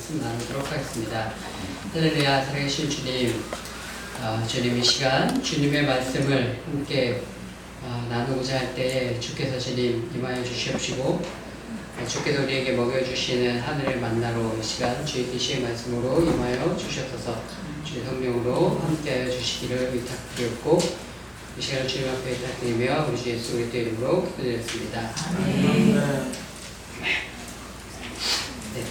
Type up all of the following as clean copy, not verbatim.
말씀 나누도록 하겠습니다. 할렐루야. 살아계신 주님, 주님 이 시간 주님의 말씀을 함께 나누고자 할 때에 주께서 주님 임하여 주시옵시고, 주께서 우리에게 먹여주시는 하늘의 만나로 이 시간 주의 계시의 말씀으로 임하여 주셔서 주의 성령으로 함께하여 주시기를 의탁드렸고, 이 시간 주님 앞에 의탁드리며 우리 주 예수 그리스도 이름으로 기도드렸습니다. 네.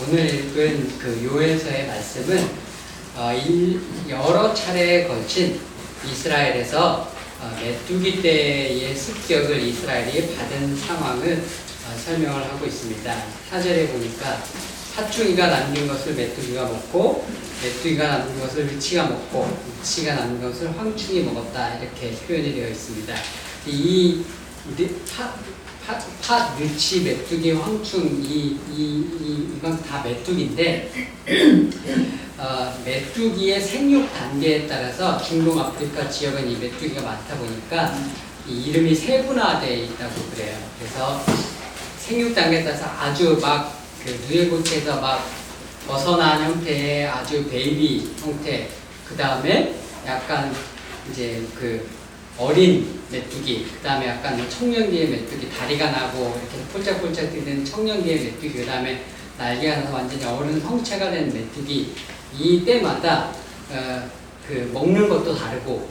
오늘 읽은 그 요엘서의 말씀은 여러 차례에 걸친 이스라엘에서 메뚜기 때의 습격을 이스라엘이 받은 상황을 설명을 하고 있습니다. 4절에 보니까 사충이가 남긴 것을 메뚜기가 먹고, 메뚜기가 남긴 것을 위치가 먹고, 위치가 남긴 것을 황충이 먹었다, 이렇게 표현이 되어 있습니다. 팥, 느치, 메뚜기, 황충, 이건 다 메뚜기인데, 메뚜기의 생육 단계에 따라서 중동 아프리카 지역은 이 메뚜기가 많다 보니까 이 이름이 세분화되어 있다고 그래요. 그래서 생육 단계에 따라서 아주 막 그 누에고체에서 막 벗어난 형태의 아주 베이비 형태, 그 다음에 약간 이제 그 어린 메뚜기, 그 다음에 약간 청년기의 메뚜기, 다리가 나고 이렇게 폴짝폴짝 뛰는 청년기의 메뚜기, 그 다음에 날개가 나서 완전히 어른 성체가 된 메뚜기, 이 때마다 그 먹는 것도 다르고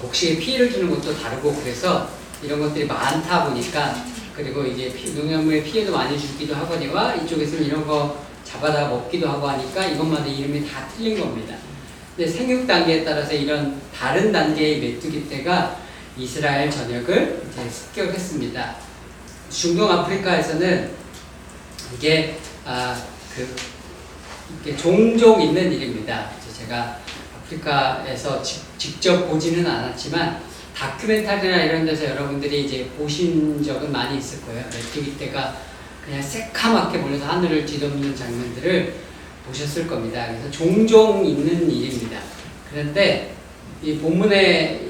목식에 피해를 주는 것도 다르고, 그래서 이런 것들이 많다 보니까, 그리고 이게 농작물에 피해도 많이 주기도 하거니와 이쪽에서는 이런 거 잡아다 먹기도 하고 하니까 이것마다 이름이 다 틀린 겁니다. 근데 생육 단계에 따라서 이런 다른 단계의 메뚜기 떼가 이스라엘 전역을 이제 습격했습니다. 중동 아프리카에서는 이게 이게 종종 있는 일입니다. 제가 아프리카에서 직접 보지는 않았지만 다큐멘터리나 이런 데서 여러분들이 이제 보신 적은 많이 있을 거예요. 메뚜기 떼가 그냥 새카맣게 몰려서 하늘을 뒤덮는 장면들을 보셨을 겁니다. 그래서 종종 있는 일입니다. 그런데 이 본문에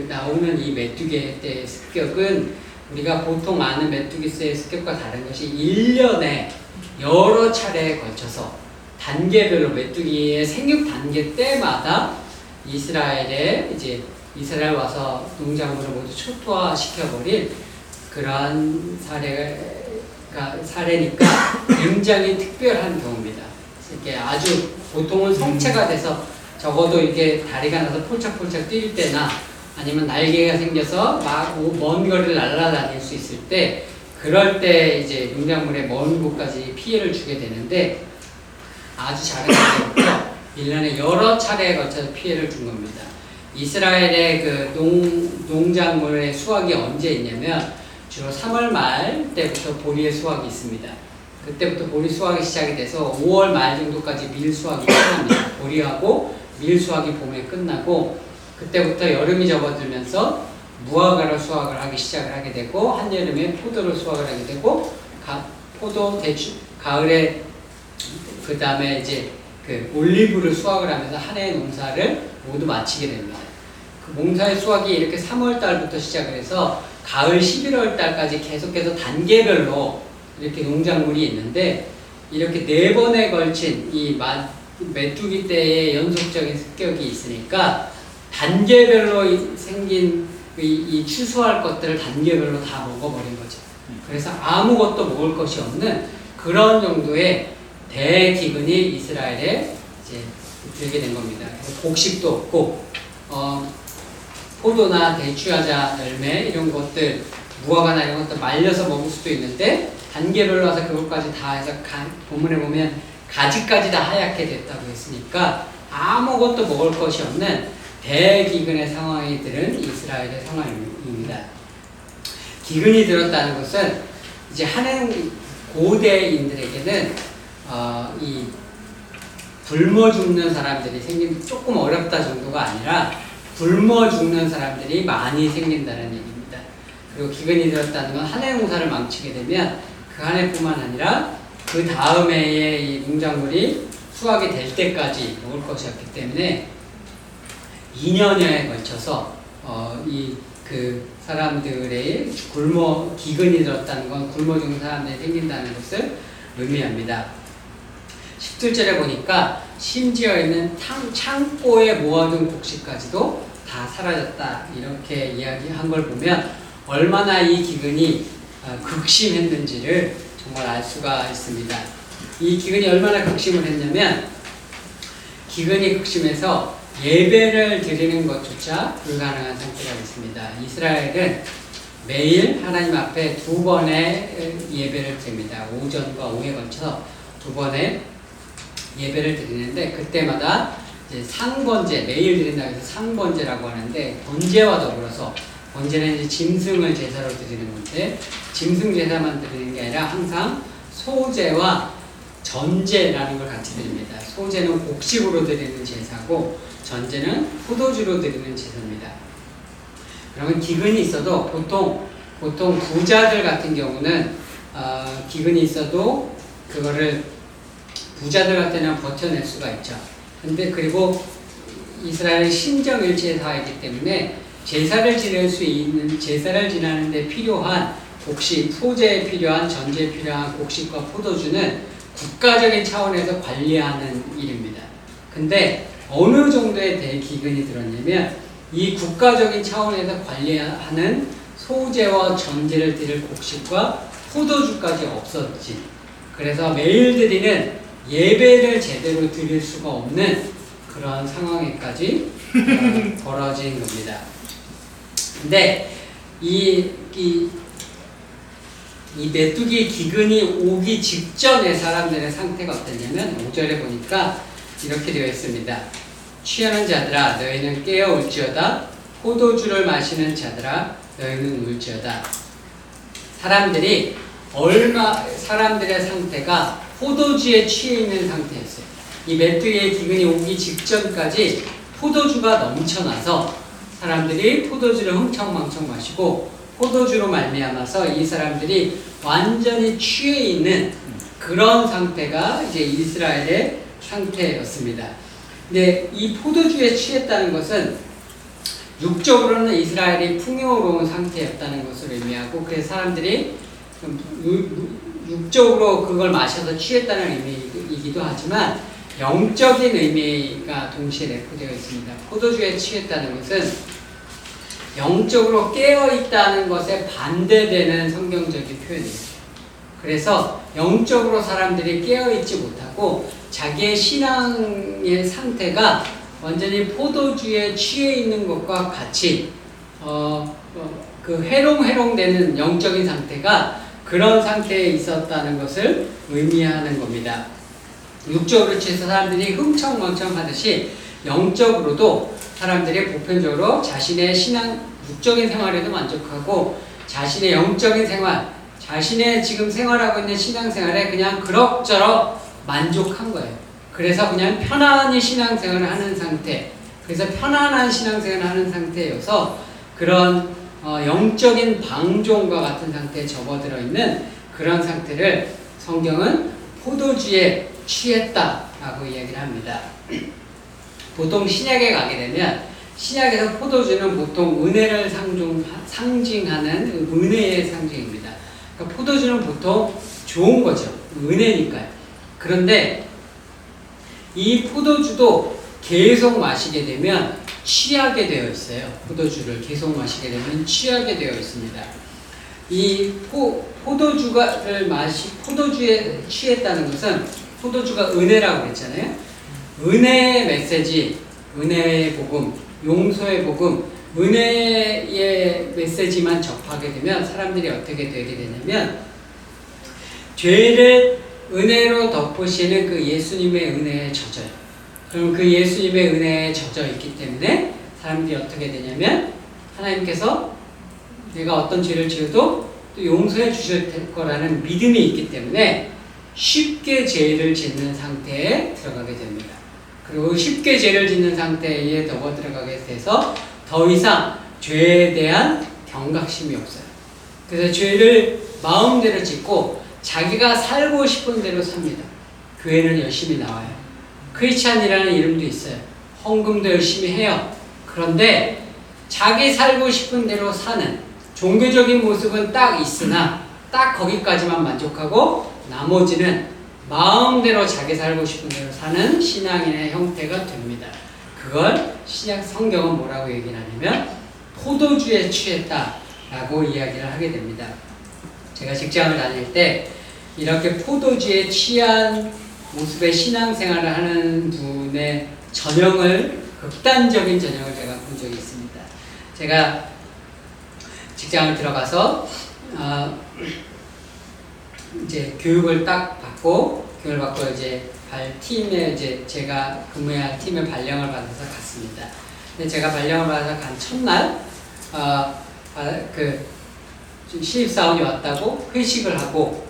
나오는 이 메뚜기 떼의 습격은 우리가 보통 아는 메뚜기 떼의 습격과 다른 것이 1년에 여러 차례에 걸쳐서 단계별로 메뚜기의 생육 단계 때마다 이스라엘에 이제 이스라엘 와서 농작물을 모두 초토화 시켜버린 그러한 사례니까 굉장히 특별한 경우입니다. 이게 아주 보통은 성체가 돼서 적어도 이게 다리가 나서 폴짝폴짝 뛸 때나 아니면 날개가 생겨서 막 먼 거리를 날아다닐 수 있을 때, 그럴 때 이제 농작물의 먼 곳까지 피해를 주게 되는데, 아주 작은 차례부터 1년에 여러 차례에 걸쳐서 피해를 준 겁니다. 이스라엘의 그 농작물의 수확이 언제 있냐면 주로 3월 말 때부터 보리의 수확이 있습니다. 그때부터 보리 수확이 시작이 돼서 5월 말 정도까지 밀 수확이 끝납니다. 보리하고 밀 수확이 봄에 끝나고, 그때부터 여름이 접어들면서 무화과를 수확을 하기 시작을 하게 되고, 한여름에 포도를 수확을 하게 되고, 포도, 대추, 가을에 그 다음에 이제 그 올리브를 수확을 하면서 한 해의 농사를 모두 마치게 됩니다. 그 농사의 수확이 이렇게 3월 달부터 시작을 해서 가을 11월 달까지 계속해서 단계별로 이렇게 농작물이 있는데, 이렇게 4번에 걸친 이 메뚜기 떼의 연속적인 습격이 있으니까 단계별로 생긴 이 추수할 것들을 단계별로 다 먹어버린 거죠. 그래서 아무것도 먹을 것이 없는 그런 정도의 대기근이 이스라엘에 이제 들게 된 겁니다. 그래서 곡식도 없고, 포도나 대추야자 열매 이런 것들, 무화과나 이런 것들 말려서 먹을 수도 있는데, 단계별로 와서 그것까지 다 해서 본문에 보면 가지까지 다 하얗게 됐다고 했으니까 아무것도 먹을 것이 없는 대기근의 상황이 들은 이스라엘의 상황입니다. 기근이 들었다는 것은 이제 하는 고대인들에게는 이 굶어 죽는 사람들이 생긴, 조금 어렵다 정도가 아니라 굶어 죽는 사람들이 많이 생긴다는 얘기입니다. 그리고 기근이 들었다는 건 한 해 농사를 망치게 되면 그 한 해뿐만 아니라 그 다음 해에 이 농작물이 수확이 될 때까지 먹을 것이었기 때문에 2년여에 걸쳐서 그 사람들의 기근이 들었다는 건 굶어 죽는 사람들이 생긴다는 것을 의미합니다. 17절에 보니까 심지어 있는 창고에 모아둔 곡식까지도 다 사라졌다 이렇게 이야기한 걸 보면 얼마나 이 기근이 극심했는지를 정말 알 수가 있습니다. 이 기근이 얼마나 극심을 했냐면 기근이 극심해서 예배를 드리는 것조차 불가능한 상태가 됐습니다. 이스라엘은 매일 하나님 앞에 2번의 예배를 드립니다. 오전과 오후에 걸쳐서 2번의 예배를 드리는데 그때마다 이제 상번제, 매일 드린다고 해서 상번제라고 하는데 번제와 더불어서 번제는 이제 짐승을 제사로 드리는 건데 짐승 제사만 드리는 게 아니라 항상 소제와 전제라는 걸 같이 드립니다. 소제는 곡식으로 드리는 제사고 전제는 포도주로 드리는 제사입니다. 그러면 기근이 있어도 보통 부자들 같은 경우는 기근이 있어도 그거를 부자들 같은 경우는 버텨낼 수가 있죠. 근데 그리고 이스라엘 신정일체 사회이기 때문에 제사를 지낼 수 있는 제사를 지내는데 필요한 곡식, 소제에 필요한 전제에 필요한 곡식과 포도주는 국가적인 차원에서 관리하는 일입니다. 근데 어느 정도의 대기근이 들었냐면 이 국가적인 차원에서 관리하는 소제와 전제를 드릴 곡식과 포도주까지 없어진 그래서 매일 드리는 예배를 제대로 드릴 수가 없는 그런 상황에까지 벌어진 겁니다. 근데 이 메뚜기 기근이 오기 직전에 사람들의 상태가 어땠냐면 5절에 보니까 이렇게 되어 있습니다. 취하는 자들아 너희는 깨어 울지어다 포도주를 마시는 자들아 너희는 울지어다. 사람들의 상태가 포도주에 취해 있는 상태였어요. 이 메뚜기의 기근이 오기 직전까지 포도주가 넘쳐나서 사람들이 포도주를 흥청망청 마시고 포도주로 말미암아서 이 사람들이 완전히 취해 있는 그런 상태가 이제 이스라엘의 상태였습니다. 근데 이 포도주에 취했다는 것은 육적으로는 이스라엘이 풍요로운 상태였다는 것을 의미하고 그래서 사람들이 육적으로 그걸 마셔서 취했다는 의미이기도 하지만 영적인 의미가 동시에 내포되어 있습니다. 포도주에 취했다는 것은 영적으로 깨어있다는 것에 반대되는 성경적인 표현이에요. 그래서 영적으로 사람들이 깨어있지 못하고 자기의 신앙의 상태가 완전히 포도주에 취해 있는 것과 같이 그 해롱해롱되는 영적인 상태가 그런 상태에 있었다는 것을 의미하는 겁니다. 육적으로 취해서 사람들이 흥청망청 하듯이 영적으로도 사람들이 보편적으로 자신의 육적인 생활에도 만족하고 자신의 영적인 생활, 자신의 지금 생활하고 있는 신앙생활에 그냥 그럭저럭 만족한 거예요. 그래서 그냥 편안히 신앙생활을 하는 상태, 그래서 편안한 신앙생활을 하는 상태여서 그런 영적인 방종과 같은 상태에 접어들어 있는 그런 상태를 성경은 포도주에 취했다라고 이야기를 합니다. 보통 신약에 가게 되면 신약에서 포도주는 보통 은혜를 상징하는 은혜의 상징입니다. 그러니까 포도주는 보통 좋은 거죠. 은혜니까요. 그런데 이 포도주도 계속 마시게 되면 취하게 되어 있어요. 포도주를 계속 마시게 되면 취하게 되어 있습니다. 이 포도주에 취했다는 것은 포도주가 은혜라고 그랬잖아요. 은혜의 메시지, 은혜의 복음, 용서의 복음, 은혜의 메시지만 접하게 되면 사람들이 어떻게 되게 되냐면 죄를 은혜로 덮으시는 그 예수님의 은혜에 젖어요. 그럼 그 예수님의 은혜에 젖어 있기 때문에 사람들이 어떻게 되냐면 하나님께서 내가 어떤 죄를 지어도 또 용서해 주실 거라는 믿음이 있기 때문에 쉽게 죄를 짓는 상태에 들어가게 됩니다. 그리고 쉽게 죄를 짓는 상태에 들어가게 돼서 더 이상 죄에 대한 경각심이 없어요. 그래서 죄를 마음대로 짓고 자기가 살고 싶은 대로 삽니다. 교회는 열심히 나와요. 크리스찬이라는 이름도 있어요. 헌금도 열심히 해요. 그런데 자기 살고 싶은 대로 사는 종교적인 모습은 딱 있으나 딱 거기까지만 만족하고 나머지는 마음대로 자기 살고 싶은 대로 사는 신앙인의 형태가 됩니다. 그걸 신약 성경은 뭐라고 얘기를 하냐면 포도주에 취했다라고 이야기를 하게 됩니다. 제가 직장을 다닐 때 이렇게 포도주에 취한 모습의 신앙생활을 하는 분의 극단적인 전형을 제가 본 적이 있습니다. 제가 직장을 들어가서 이제 교육을 받고 이제 팀에 이제 제가 근무해야 할 팀에 발령을 받아서 갔습니다. 근데 제가 발령을 받아서 간 첫날 신입사원이 왔다고 회식을 하고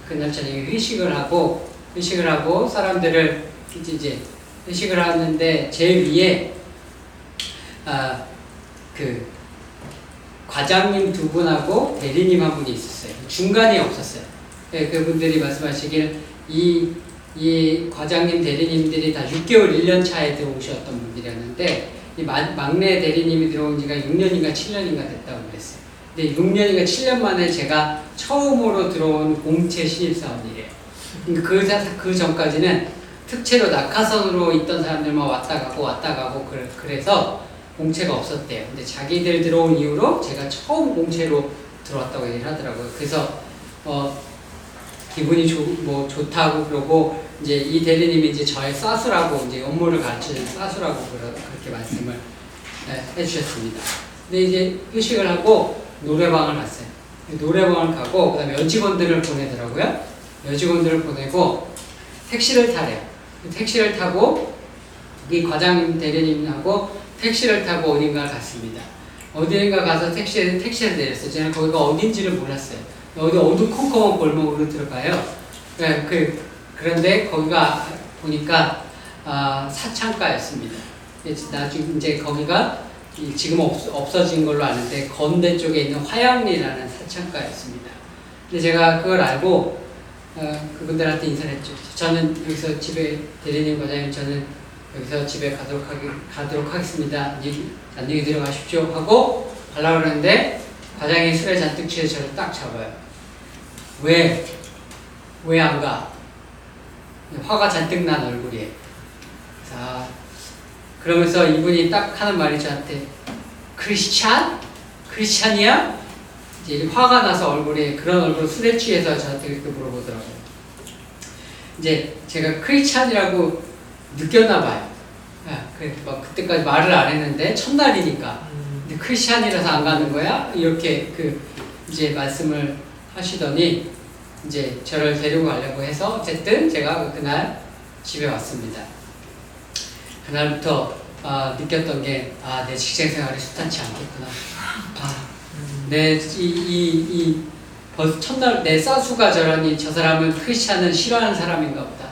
그날 저녁에 회식을 하고 사람들을 이제 회식을 하는데 제 위에 그 과장님 두 분하고 대리님 한 분이 있었어요. 중간이 없었어요. 그분들이 말씀하시길 이 과장님 대리님들이 다 6개월 1년 차에 들어오셨던 분들이었는데 이 막내 대리님이 들어온 지가 6년인가 7년인가 됐다고 그랬어요. 근데 6년인가 7년 만에 제가 처음으로 들어온 공채 신입사원이에요. 그 전까지는 특채로 낙하선으로 있던 사람들만 왔다 가고 그래서 공채가 없었대요. 근데 자기들 들어온 이후로 제가 처음 공채로 들어왔다고 얘기를 하더라고요. 그래서 기분이 좋다고 그러고 이제 이 대리님이 이제 저의 사수라고 이제 업무를 가르치는 사수라고 그렇게 말씀을 해주셨습니다. 근데 이제 회식을 하고 노래방을 갔어요. 노래방을 가고 그다음에 여직원들을 보내더라고요. 여직원들을 보내고 택시를 타래요. 택시를 타고 이 과장 대리님하고 택시를 타고 어딘가 갔습니다. 어딘가 가서 택시를 내렸어요. 저는 거기가 어딘지를 몰랐어요. 어디 어두컴컴한 골목으로 들어가요. 그런데 거기가 보니까 사창가였습니다. 나중에 이제 거기가 지금 없어진 걸로 아는데 건대 쪽에 있는 화양리라는 사창가였습니다. 근데 제가 그걸 알고 그분들한테 인사를 했죠. 저는 여기서 집에 대리님 과장님 저는 여기서 집에 가도록 하겠습니다. 안녕히 들어가십시오 하고 가려고 그러는데 과장이 술에 잔뜩 취해서 저를 딱 잡아요. 왜 안 가? 화가 잔뜩 난 얼굴이에요. 그러면서 이분이 딱 하는 말이 저한테 크리스찬이야? 이제 화가 나서 얼굴에 그런 얼굴 술에 취해서 저한테 이렇게 물어보더라고요. 이제 제가 크리스찬이라고 느꼈나 봐요. 그때까지 말을 안 했는데 첫날이니까. 근데 크리스찬이라서 안 가는 거야? 이렇게 이제 말씀을 하시더니 이제 저를 데리고 가려고 해서 어쨌든 제가 그날 집에 왔습니다. 그날부터 느꼈던 게 내 직장 생활이 순탄치 않겠구나. 벌써 첫날 내 사수가 저러니 저 사람은 크리스찬을 싫어하는 사람인가 보다.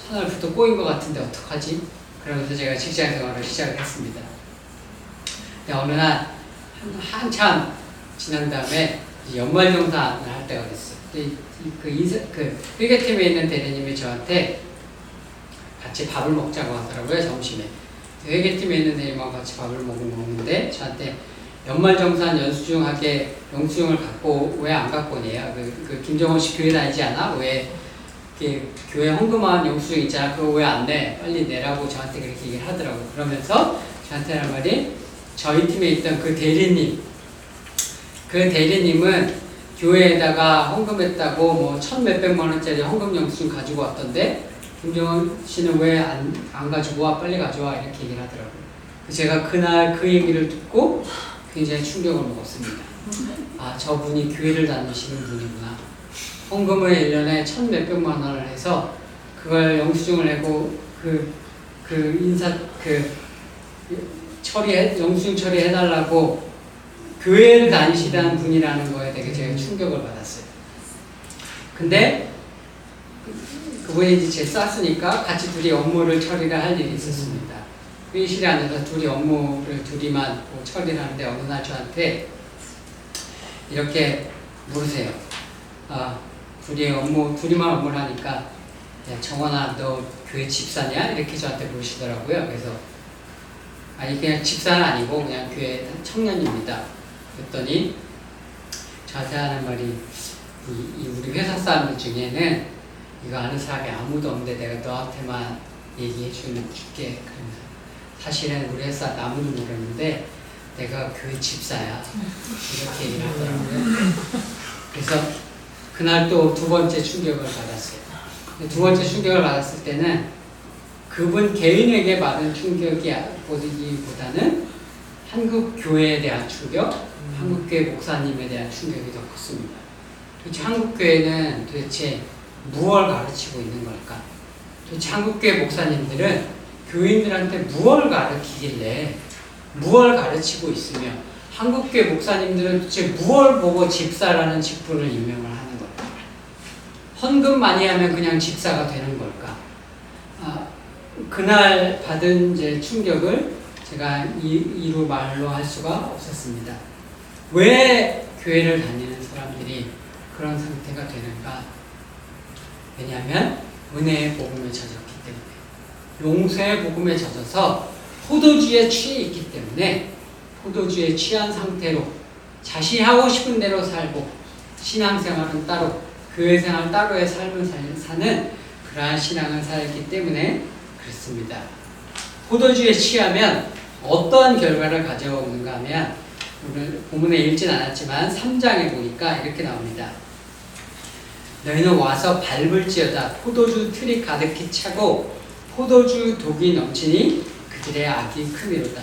첫날부터 꼬인 것 같은데 어떡하지? 그러면서 제가 직장 생활을 시작을 했습니다. 어느 날 한참 지난 다음에 연말정산을 할 때가 됐어요. 회계팀에 있는 대리님이 저한테 같이 밥을 먹자고 하더라고요, 점심에. 회계팀에 있는 대리님하고 같이 밥을 먹는데 저한테 연말정산 영수증을 갖고 왜 안 갖고 오냐? 김정은 씨 교회 다니지 않아? 왜 교회 헌금한 영수증 있잖아. 그거 왜 안 내? 빨리 내라고 저한테 그렇게 얘기를 하더라고요. 그러면서 저한테 하는 말이 저희 팀에 있던 그 대리님은 교회에다가 헌금했다고 뭐 1,몇백만 원짜리 헌금 영수증 가지고 왔던데 김정은 씨는 왜 안 가지고 와? 빨리 가져와. 이렇게 얘기를 하더라고요. 제가 그날 그 얘기를 듣고 굉장히 충격을 먹었습니다. 저분이 교회를 다니시는 분이구나. 헌금을 1년에 1,몇백만 원을 해서 그걸 영수증을 내고 영수증 처리해달라고 교회를 다니시다는 분이라는 거에 되게 제가 충격을 받았어요. 근데 그분이 이제 제 쌌으니까 같이 둘이 업무를 처리를 할 일이 있었습니다. 회의실에 앉아서 둘이만 처리를 하는데 어느 날 저한테 이렇게 물으세요. 둘이만 업무를 하니까 야, 정원아 너 교회 집사냐? 이렇게 저한테 물으시더라고요. 그래서 그냥 집사는 아니고 그냥 교회 청년입니다. 그랬더니 저한테 하는 말이 우리 회사 사람들 중에는 이거 아는 사람이 아무도 없는데 내가 너한테만 얘기해 줄게. 그러면서 사실은 우리 회사 아무도 모르는데 내가 교회 집사야. 이렇게 얘기를 하더라고요. 그래서 그날 또 두 번째 충격을 받았어요. 두 번째 충격을 받았을 때는 그분 개인에게 받은 충격이보다는 한국 교회에 대한 충격, 한국 교회 목사님에 대한 충격이 더 컸습니다. 도대체 한국 교회는 도대체 무엇을 가르치고 있는 걸까? 도대체 한국 교회 목사님들은 교인들한테 무엇을 가르치길래 무엇을 가르치고 있으며 한국 교회 목사님들은 도대체 무엇을 보고 집사라는 직분을 임명을 하는 걸까? 헌금 많이 하면 그냥 집사가 되는 걸까? 그날 받은 이제 충격을 제가 이루 말로 할 수가 없었습니다. 왜 교회를 다니는 사람들이 그런 상태가 되는가? 왜냐하면 은혜의 복음에 젖었기 때문에, 용서의 복음에 젖어서 포도주에 취해 있기 때문에 포도주에 취한 상태로 자신이 하고 싶은 대로 살고 신앙생활은 따로, 교회생활 따로의 삶을 사는 그러한 신앙을 살기 때문에 그렇습니다. 포도주에 취하면 어떠한 결과를 가져오는가 하면 오늘 본문에 읽진 않았지만 3장에 보니까 이렇게 나옵니다. 너희는 와서 밟을지어다 포도주 틀이 가득히 차고 포도주 독이 넘치니 그들의 악이 크미로다.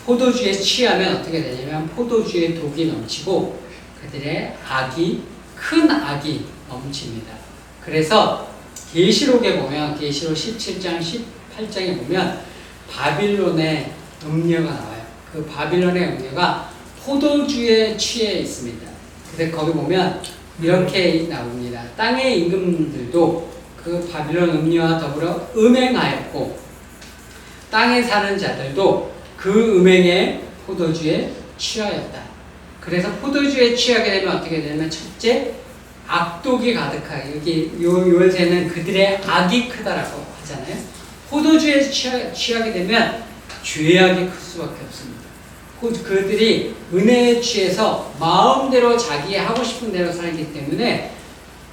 포도주에 취하면 어떻게 되냐면 포도주에 독이 넘치고 그들의 악이, 큰 악이 넘칩니다. 그래서 계시록에 보면, 계시록 17장 18장에 보면 바빌론의 음녀가 나와요. 그 바빌론의 음녀가 포도주에 취해 있습니다. 근데 거기 보면 이렇게 나옵니다. 땅의 임금들도 그 바빌론 음녀와 더불어 음행하였고 땅에 사는 자들도 그 음행의 포도주에 취하였다. 그래서 포도주에 취하게 되면 어떻게 되냐면 첫째, 악독이 가득하게, 여기 요새는 그들의 악이 크다라고 하잖아요. 포도주에 취하게 되면 죄악이 클 수밖에 없습니다. 그들이 은혜에 취해서 마음대로 자기 하고 싶은 대로 살기 때문에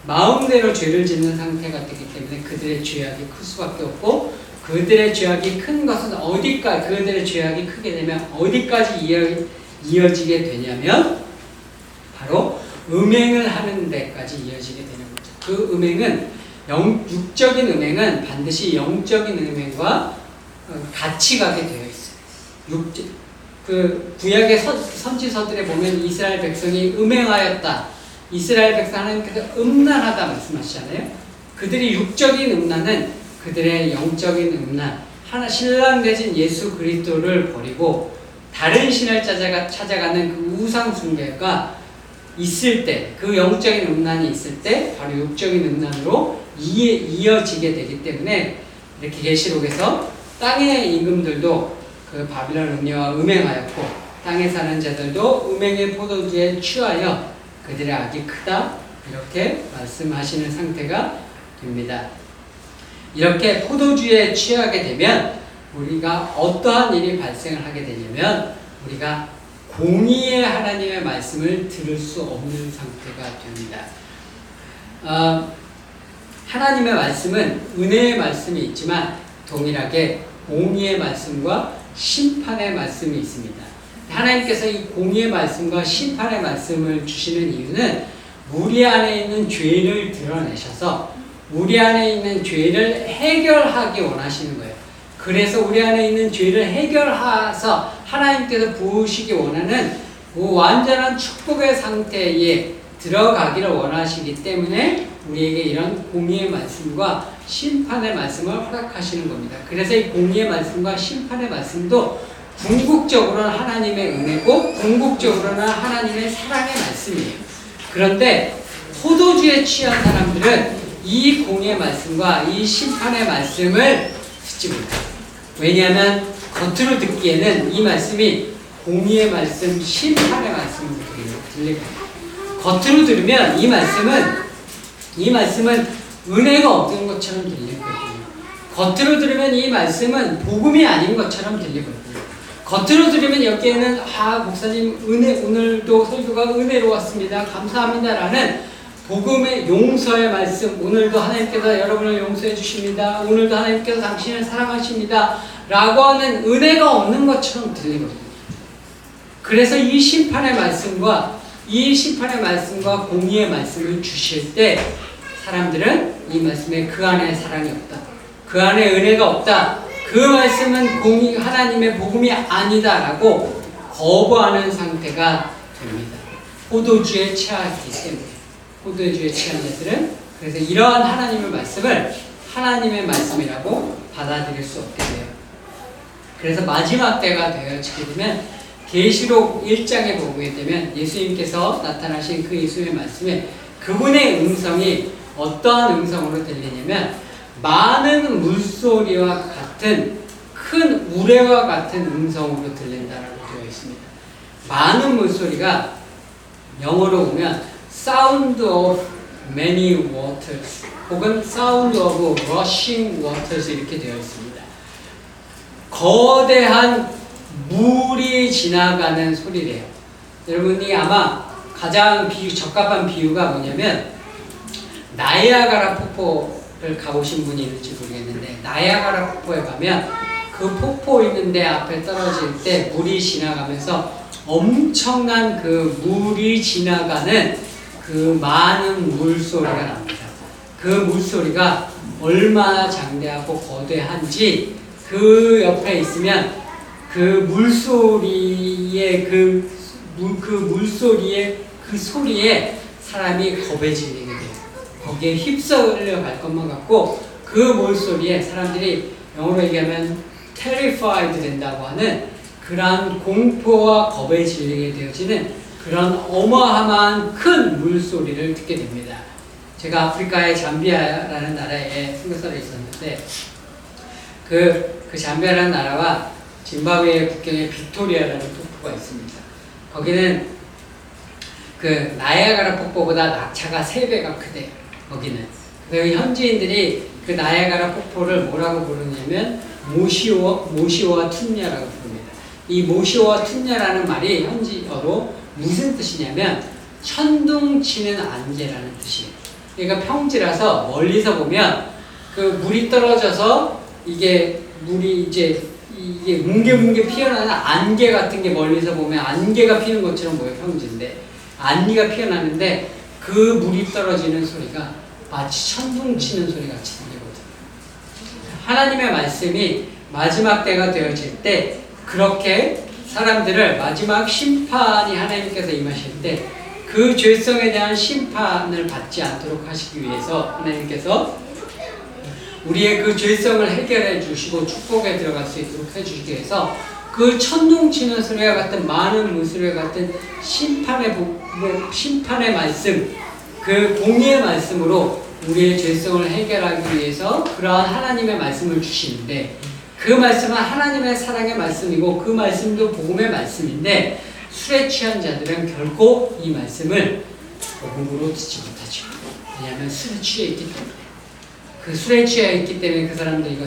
마음대로 죄를 짓는 상태가 되기 때문에 그들의 죄악이 클 수밖에 없고, 그들의 죄악이 큰 것은 어디까지, 그들의 죄악이 크게 되면 어디까지 이어지게 되냐면 바로 음행을 하는 데까지 이어지게 되는 거죠. 그 음행은 육적인 음행은 반드시 영적인 음행과 같이 가게 되어 있어요. 그 구약의 선지서들에 보면 이스라엘 백성이 음행하였다. 이스라엘 백성은 음란하다 말씀하시잖아요. 그들이 육적인 음란은 그들의 영적인 음란, 신랑 대신 예수 그리스도를 버리고 다른 신을 찾아가는 그 우상 숭배가 있을 때, 그 영적인 음란이 있을 때 바로 육적인 음란으로 이어지게 되기 때문에 이렇게 계시록에서 땅의 임금들도 그 바빌론 음녀와 음행하였고 땅에 사는 자들도 음행의 포도주에 취하여 그들의 악이 크다, 이렇게 말씀하시는 상태가 됩니다. 이렇게 포도주에 취하게 되면 우리가 어떠한 일이 발생을 하게 되냐면 우리가 공의의 하나님의 말씀을 들을 수 없는 상태가 됩니다. 하나님의 말씀은 은혜의 말씀이 있지만 동일하게 공의의 말씀과 심판의 말씀이 있습니다. 하나님께서 이 공의의 말씀과 심판의 말씀을 주시는 이유는 우리 안에 있는 죄를 드러내셔서 우리 안에 있는 죄를 해결하기 원하시는 거예요. 그래서 우리 안에 있는 죄를 해결해서 하나님께서 부으시기 원하는 그 완전한 축복의 상태에 들어가기를 원하시기 때문에 우리에게 이런 공의의 말씀과 심판의 말씀을 허락하시는 겁니다. 그래서 이 공의의 말씀과 심판의 말씀도 궁극적으로는 하나님의 은혜고 궁극적으로는 하나님의 사랑의 말씀이에요. 그런데 포도주에 취한 사람들은 이 공의의 말씀과 이 심판의 말씀을 듣지 못해요. 왜냐하면 겉으로 듣기에는 이 말씀이 공의의 말씀, 심판의 말씀으로 들리거든요. 겉으로 들으면 이 말씀은 은혜가 없는 것처럼 들리거든요. 겉으로 들으면 이 말씀은 복음이 아닌 것처럼 들리거든요. 겉으로 들으면 여기에는 목사님 오늘도 설교가 은혜로웠습니다. 감사합니다라는 복음의 용서의 말씀, 오늘도 하나님께서 여러분을 용서해 주십니다. 오늘도 하나님께서 당신을 사랑하십니다. 라고 하는 은혜가 없는 것처럼 들리거든요. 그래서 이 심판의 말씀과 공의의 말씀을 주실 때 사람들은 이 말씀에 그 안에 사랑이 없다, 그 안에 은혜가 없다, 그 말씀은 하나님의 복음이 아니다 라고 거부하는 상태가 됩니다. 포도주에 취하기 때문에. 포도주에 취한 자들은 그래서 이러한 하나님의 말씀을 하나님의 말씀이라고 받아들일 수 없게 돼요. 그래서 마지막 때가 되어지게 되면 계시록 1장에 보게 되면 예수님께서 나타나신 그 예수의 말씀에 그분의 음성이 어떠한 음성으로 들리냐면 많은 물소리와 같은 큰 우레와 같은 음성으로 들린다라고 되어 있습니다. 많은 물소리가 영어로 보면 Sound of many waters 혹은 Sound of rushing waters 이렇게 되어 있습니다. 거대한 물이 지나가는 소리래요. 여러분이 아마 가장 적합한 비유가 뭐냐면 나이아가라 폭포를 가보신 분이 있는지 모르겠는데 나이아가라 폭포에 가면 그 폭포 있는데 앞에 떨어질 때 물이 지나가면서 엄청난 그 물이 지나가는 그 많은 물소리가 납니다. 그 물소리가 얼마나 장대하고 거대한지 그 옆에 있으면 그 물소리의 물소리의 그 소리에 사람이 겁에 질리게 돼요. 거기에 휩쓸려 갈 것만 같고 그 물소리에 사람들이 영어로 얘기하면 terrified 된다고 하는 그러한 공포와 겁에 질리게 되어지는 그런 어마어마한 큰 물소리를 듣게 됩니다. 제가 아프리카의 잠비아라는 나라에 선교사로 있었는데 그 잠비아라는 나라와 짐바브웨 국경에 빅토리아라는 폭포가 있습니다. 거기는 그 나이아가라 폭포보다 낙차가 3배가 크대요. 거기는. 그래서 현지인들이 그 나이아가라 폭포를 뭐라고 부르냐면 모시오와 툰냐라고 부릅니다. 이 모시오와 툰냐라는 말이 현지어로 무슨 뜻이냐면 천둥치는 안개라는 뜻이에요. 그러니까 평지라서 멀리서 보면 그 물이 떨어져서 이게 물이 이게 뭉게뭉게 피어나는 안개 같은 게 멀리서 보면 안개가 피는 것처럼 보여요. 평지인데 안개가 피어나는데 그 물이 떨어지는 소리가 마치 천둥 치는 소리 같이 들리거든요. 하나님의 말씀이 마지막 때가 되어질 때 그렇게 사람들을 마지막 심판이 하나님께서 임하실 때 그 죄성에 대한 심판을 받지 않도록 하시기 위해서 하나님께서 우리의 그 죄성을 해결해 주시고 축복에 들어갈 수 있도록 해주시기 위해서 그 천둥치는 소리와 같은 많은 물소리와 같은 심판의 말씀, 그 공의의 말씀으로 우리의 죄성을 해결하기 위해서 그러한 하나님의 말씀을 주시는데 그 말씀은 하나님의 사랑의 말씀이고 그 말씀도 복음의 말씀인데 술에 취한 자들은 결코 이 말씀을 복음으로 듣지 못하죠. 왜냐하면 술에 취해 있기 때문에. 그 술에 취해 있기 때문에 그 사람들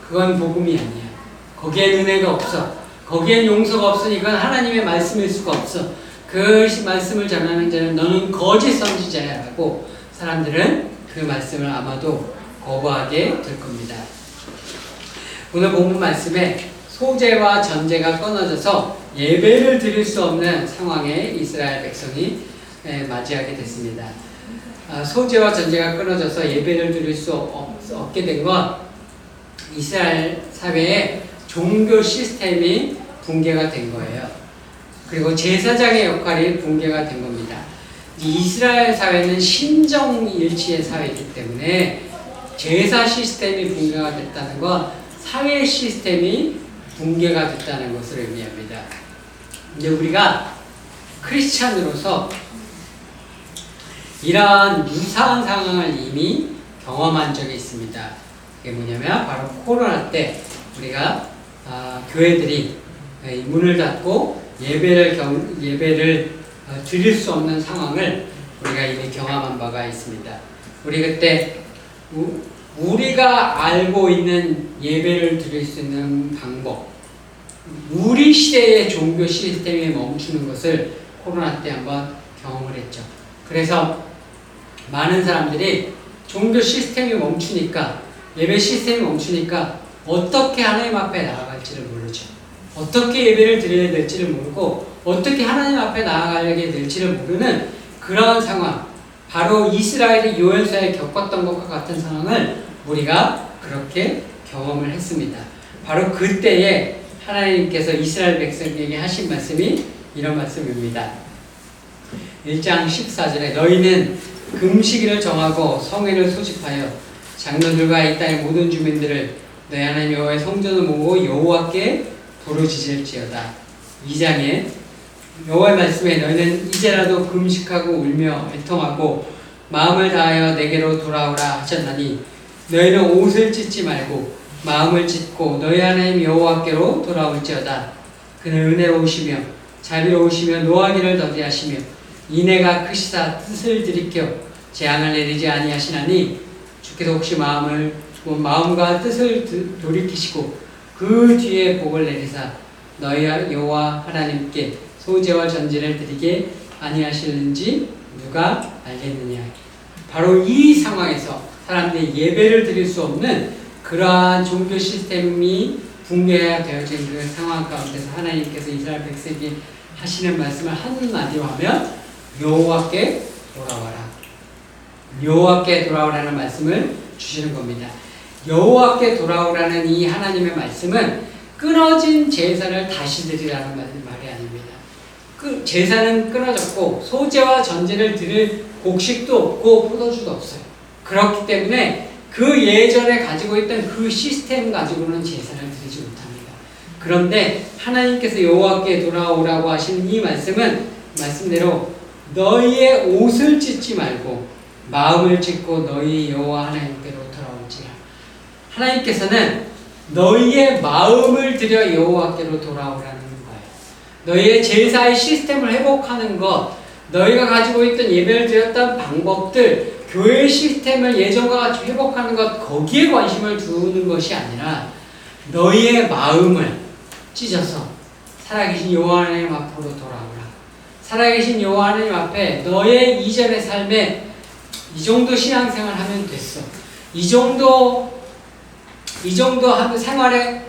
그건 복음이 아니야. 거기엔 은혜가 없어. 거기엔 용서가 없으니 이건 하나님의 말씀일 수가 없어. 그 말씀을 전하는 자는 너는 거짓 선지자야 라고 사람들은 그 말씀을 아마도 거부하게 될 겁니다. 오늘 본문 말씀에 소재와 전제가 끊어져서 예배를 드릴 수 없는 상황에 이스라엘 백성이 맞이하게 됐습니다. 소재와 전제가 끊어져서 예배를 드릴 수 없게 된 건 이스라엘 사회에 종교 시스템이 붕괴가 된 거예요. 그리고 제사장의 역할이 붕괴가 된 겁니다. 이스라엘 사회는 신정일치의 사회이기 때문에 제사 시스템이 붕괴가 됐다는 건 사회 시스템이 붕괴가 됐다는 것을 의미합니다. 이제 우리가 크리스찬으로서 이러한 유사한 상황을 이미 경험한 적이 있습니다. 그게 뭐냐면 바로 코로나 때 우리가 교회들이 문을 닫고 예배를 드릴 수 없는 상황을 우리가 이미 경험한 바가 있습니다. 우리 그때 우리가 알고 있는 예배를 드릴 수 있는 방법, 우리 시대의 종교 시스템이 멈추는 것을 코로나 때 한번 경험을 했죠. 그래서 많은 사람들이 종교 시스템이 멈추니까, 예배 시스템이 멈추니까 어떻게 하나님 앞에 나아갈지를 모르죠. 어떻게 예배를 드려야 될지를 모르고 어떻게 하나님 앞에 나아가게 될지를 모르는 그러한 상황, 바로 이스라엘이 요엘서에 겪었던 것과 같은 상황을 우리가 그렇게 경험을 했습니다. 바로 그때에 하나님께서 이스라엘 백성에게 하신 말씀이 이런 말씀입니다. 1장 14절에 너희는 금식일을 정하고 성회를 소집하여 장로들과 이 땅의 모든 주민들을 너희 하나님 여호와의 성전을 모으고 여호와께 부르짖을지어다. 2장에 여호와의 말씀에 너희는 이제라도 금식하고 울며 애통하고 마음을 다하여 내게로 돌아오라 하셨나니 너희는 옷을 찢지 말고 마음을 찢고 너희 하나님 여호와께로 돌아올지어다. 그는 은혜로우시며 자비로우시며 노하기를 더디하시며 인애가 크시사 뜻을 들이켜 재앙을 내리지 아니하시나니 주께서 혹시 마음과 뜻을 돌이키시고 그 뒤에 복을 내리사 너희 여호와 하나님께 소제와 전제를 드리게 아니하실는지 누가 알겠느냐. 바로 이 상황에서 사람들이 예배를 드릴 수 없는 그러한 종교 시스템이 붕괴가 되어진 그 상황 가운데서 하나님께서 이스라엘 백성에게 하시는 말씀을 한마디로 하면 여호와께 돌아와라. 여호와께 돌아오라는 말씀을 주시는 겁니다. 여호와께 돌아오라는 이 하나님의 말씀은 끊어진 제사를 다시 드리라는 말이 아닙니다. 그 제사는 끊어졌고 소제와 전제를 드릴 곡식도 없고 포도주도 없어요. 그렇기 때문에 그 예전에 가지고 있던 그 시스템 가지고는 제사를 드리지 못합니다. 그런데 하나님께서 여호와께 돌아오라고 하시는 이 말씀은 말씀대로 너희의 옷을 찢지 말고 마음을 찢고 너희 여호와 하나님께로 돌아올지라. 하나님께서는 너희의 마음을 들여 여호와께로 돌아오라는 거예요. 너희의 제사의 시스템을 회복하는 것, 너희가 가지고 있던 예배를 드렸던 방법들, 교회 시스템을 예전과 같이 회복하는 것, 거기에 관심을 두는 것이 아니라 너희의 마음을 찢어서 살아계신 여호와 하나님 앞으로 돌아오라. 살아계신 여호와 하나님 앞에 너의 이전의 삶에 이 정도 신앙생활 하면 됐어. 이 정도 하면 생활에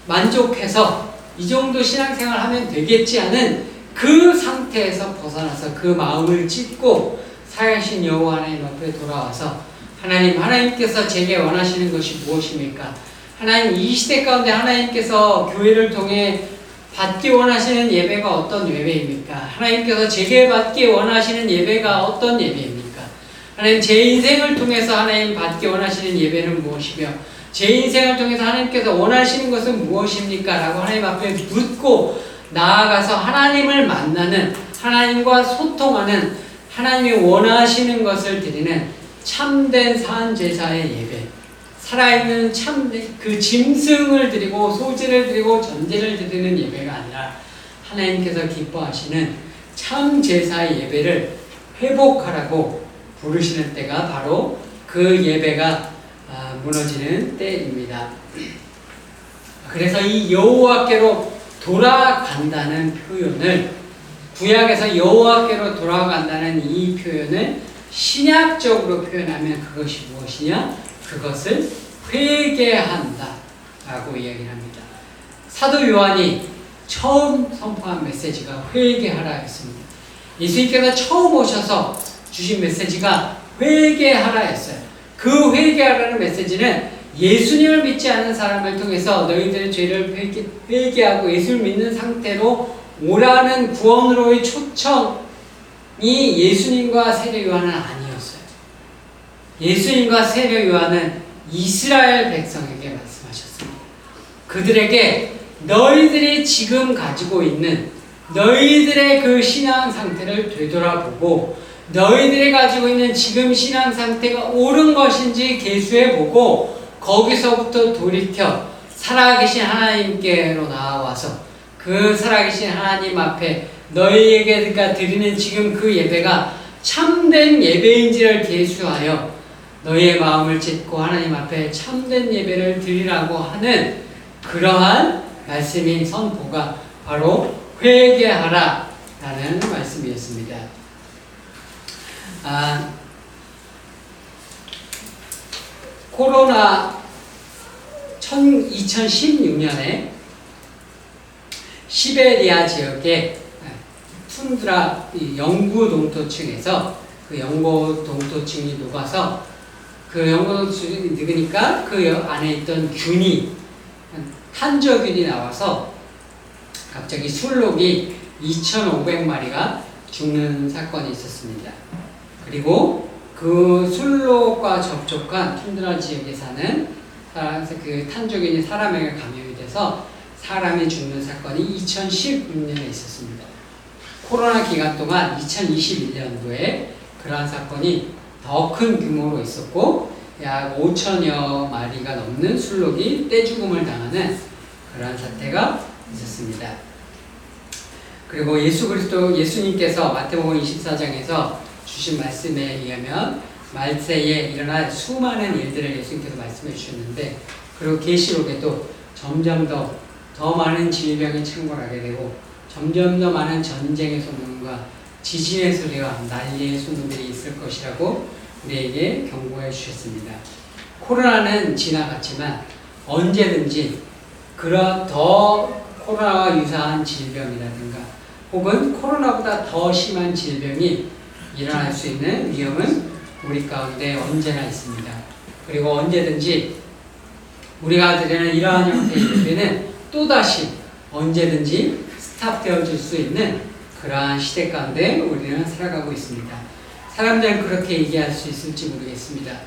만족해서 이 정도 신앙생활 하면 되겠지 하는 그 상태에서 벗어나서 그 마음을 찢고 살아계신 여호와 하나님 앞에 돌아와서 하나님께서 제게 원하시는 것이 무엇입니까? 하나님, 이 시대 가운데 하나님께서 교회를 통해 받기 원하시는 예배가 어떤 예배입니까? 하나님께서 제게 받기 원하시는 예배가 어떤 예배입니까? 하나님, 제 인생을 통해서 하나님 받기 원하시는 예배는 무엇이며 제 인생을 통해서 하나님께서 원하시는 것은 무엇입니까? 라고 하나님 앞에 묻고 나아가서 하나님을 만나는, 하나님과 소통하는, 하나님이 원하시는 것을 드리는 참된 산제사의 예배, 살아있는 참된 그 짐승을 드리고 소제를 드리고 전제를 드리는 예배가 아니라 하나님께서 기뻐하시는 참제사의 예배를 회복하라고 부르시는 때가 바로 그 예배가 무너지는 때입니다. 그래서 이 여호와께로 돌아간다는 표현을, 구약에서 여호와께로 돌아간다는 이 표현을 신약적으로 표현하면 그것이 무엇이냐? 그것을 회개한다 라고 이야기를 합니다. 사도 요한이 처음 선포한 메시지가 회개하라 했습니다. 예수님께서 처음 오셔서 주신 메시지가 회개하라 했어요. 그 회개하라는 메시지는 예수님을 믿지 않는 사람을 통해서 너희들의 죄를 회개하고 예수를 믿는 상태로 오라는 구원으로의 초청이 예수님과 세례 요한은 아니었어요. 예수님과 세례 요한은 이스라엘 백성에게 말씀하셨습니다. 그들에게 너희들이 지금 가지고 있는 너희들의 그 신앙 상태를 되돌아보고 너희들이 가지고 있는 지금 신앙 상태가 옳은 것인지 계수해보고 거기서부터 돌이켜 살아계신 하나님께로 나와서 그 살아계신 하나님 앞에 너희에게 드리는 지금 그 예배가 참된 예배인지를 계수하여 너희의 마음을 찢고 하나님 앞에 참된 예배를 드리라고 하는 그러한 말씀인 선포가 바로 회개하라 라는 말씀이었습니다. 코로나 2016년에 시베리아 지역의 툰드라 영구 동토층에서 그 영구 동토층이 녹아서 그 영구 동토층이 녹으니까 그 안에 있던 균이 탄저균이 나와서 갑자기 술록이 2,500마리가 죽는 사건이 있었습니다. 그리고 그 술록과 접촉한 툰드라 지역에 사는 그 탄저균이 사람에게 감염이 돼서 사람이 죽는 사건이 2016년에 있었습니다. 코로나 기간 동안 2021년도에 그러한 사건이 더 큰 규모로 있었고 약 5천여 마리가 넘는 술록이 떼죽음을 당하는 그러한 사태가 있었습니다. 그리고 예수님께서 마태복음 24장에서 주신 말씀에 의하면 말세에 일어날 수많은 일들을 예수님께서 말씀해 주셨는데, 그리고 계시록에도 점점 더 많은 질병이 창궐하게 되고 점점 더 많은 전쟁의 소문과 지진의 소리와 난리의 소문들이 있을 것이라고 우리에게 경고해 주셨습니다. 코로나는 지나갔지만 언제든지 그런 더 코로나와 유사한 질병이라든가 혹은 코로나보다 더 심한 질병이 일어날 수 있는 위험은 우리 가운데 언제나 있습니다. 그리고 언제든지 우리가 드리는 이러한 형태의 예배는 또다시 언제든지 스탑되어질 수 있는 그러한 시대 가운데 우리는 살아가고 있습니다. 사람들은 그렇게 얘기할 수 있을지 모르겠습니다.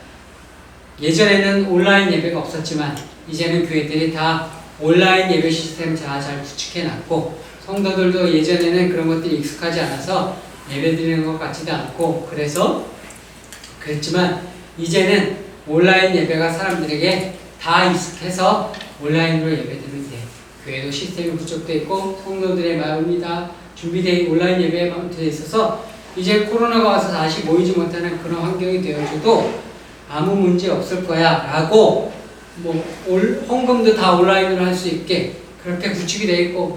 예전에는 온라인 예배가 없었지만 이제는 교회들이 다 온라인 예배 시스템 잘 구축해놨고, 성도들도 예전에는 그런 것들이 익숙하지 않아서 예배 드리는 것 같지도 않고 그랬지만 이제는 온라인 예배가 사람들에게 다 익숙해서 온라인으로 예배 드리면 돼. 교회도 시스템이 구축되어 있고 성도들의 마음이 다 준비되어 온라인 예배에 되어 있어서 이제 코로나가 와서 다시 모이지 못하는 그런 환경이 되어줘도 아무 문제 없을 거야 라고, 헌금도 다 온라인으로 할 수 있게 그렇게 구축이 되어 있고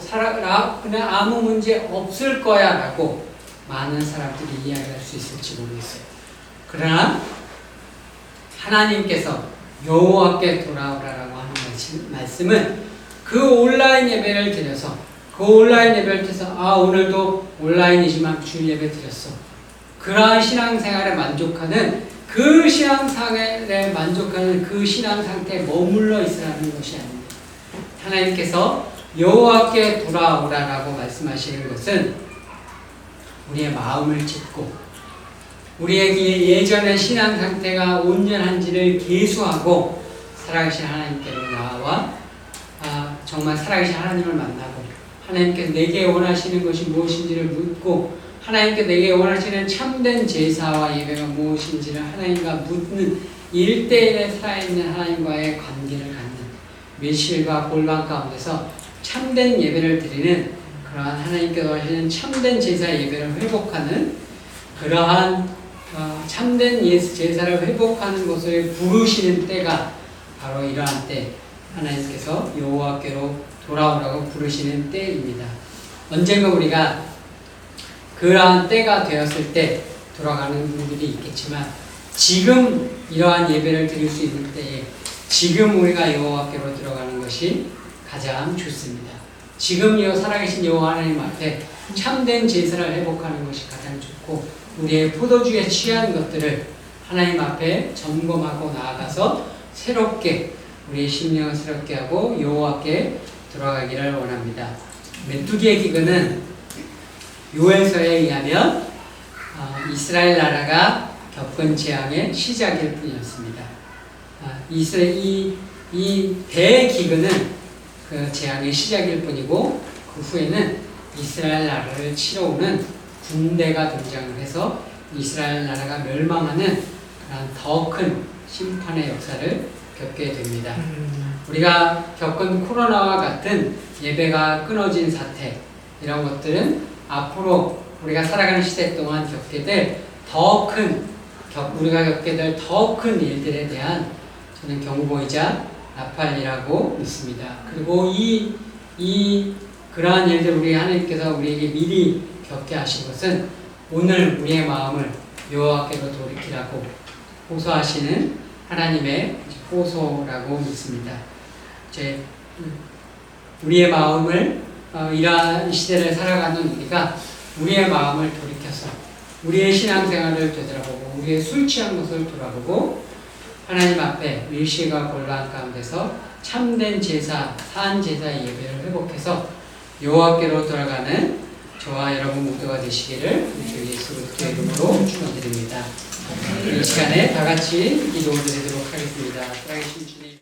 그냥 아무 문제 없을 거야 라고 많은 사람들이 이야기할 수 있을지 모르겠어요. 그러나 하나님께서 여호와께 돌아오라라고 하는 말씀은 그 온라인 예배를 드려서 오늘도 온라인이지만 주일 예배 드렸어, 그러한 신앙생활에 만족하는 그 신앙생활에 만족하는 그 신앙 상태에 머물러 있으라는 것이 아닙니다. 하나님께서 여호와께 돌아오라라고 말씀하시는 것은 우리의 마음을 짚고 우리에게 예전의 신앙 상태가 온전한지를 계수하고 살아계신 하나님께로 나와 정말 살아계신 하나님을 만나고 하나님께서 내게 원하시는 것이 무엇인지를 묻고 하나님께 내게 원하시는 참된 제사와 예배가 무엇인지를 하나님과 묻는 1대1에 살아있는 하나님과의 관계를 갖는 밀실과 골방 가운데서 참된 예배를 드리는 그러한 하나님께서 하시는 참된 제사 예배를 회복하는 그러한 참된 제사를 회복하는 것을 부르시는 때가 바로 이러한 때, 하나님께서 여호와께로 돌아오라고 부르시는 때입니다. 언젠가 우리가 그러한 때가 되었을 때 돌아가는 분들이 있겠지만 지금 이러한 예배를 드릴 수 있는 때에 지금 우리가 여호와께로 들어가는 것이 가장 좋습니다. 지금 살아계신 여호와 하나님 앞에 참된 제사를 회복하는 것이 가장 좋고, 우리의 포도주에 취한 것들을 하나님 앞에 점검하고 나아가서 새롭게 우리의 심령을 새롭게 하고 여호와께 돌아가기를 원합니다. 메뚜기의 기근은 요엘서에 의하면 이스라엘 나라가 겪은 재앙의 시작일 뿐이었습니다. 이 대기근은 그 재앙의 시작일 뿐이고 그 후에는 이스라엘 나라를 치러오는 군대가 등장을 해서 이스라엘 나라가 멸망하는 그런 더 큰 심판의 역사를 겪게 됩니다. 우리가 겪은 코로나와 같은 예배가 끊어진 사태, 이런 것들은 앞으로 우리가 살아가는 시대 동안 겪게 될 우리가 겪게 될 더 큰 일들에 대한 저는 경고이자 나팔이라고 믿습니다. 그리고 그러한 일들 우리 하나님께서 우리에게 미리 겪게 하신 것은 오늘 우리의 마음을 여호와께로 돌이키라고 호소하시는 하나님의 호소라고 믿습니다. 이제 우리의 마음을 이러한 시대를 살아가는 우리가 우리의 마음을 돌이켜서 우리의 신앙생활을 되돌아보고 우리의 술 취한 것을 돌아보고 하나님 앞에 일시가 곤란 가운데서 참된 제사, 산 제사의 예배를 회복해서 여호와께로 돌아가는 저와 여러분 모두가 되시기를 주 예수 그리스도의 이름으로 축원드립니다. 이 시간에 다 같이 기도드리도록 하겠습니다. 사랑하신 주님.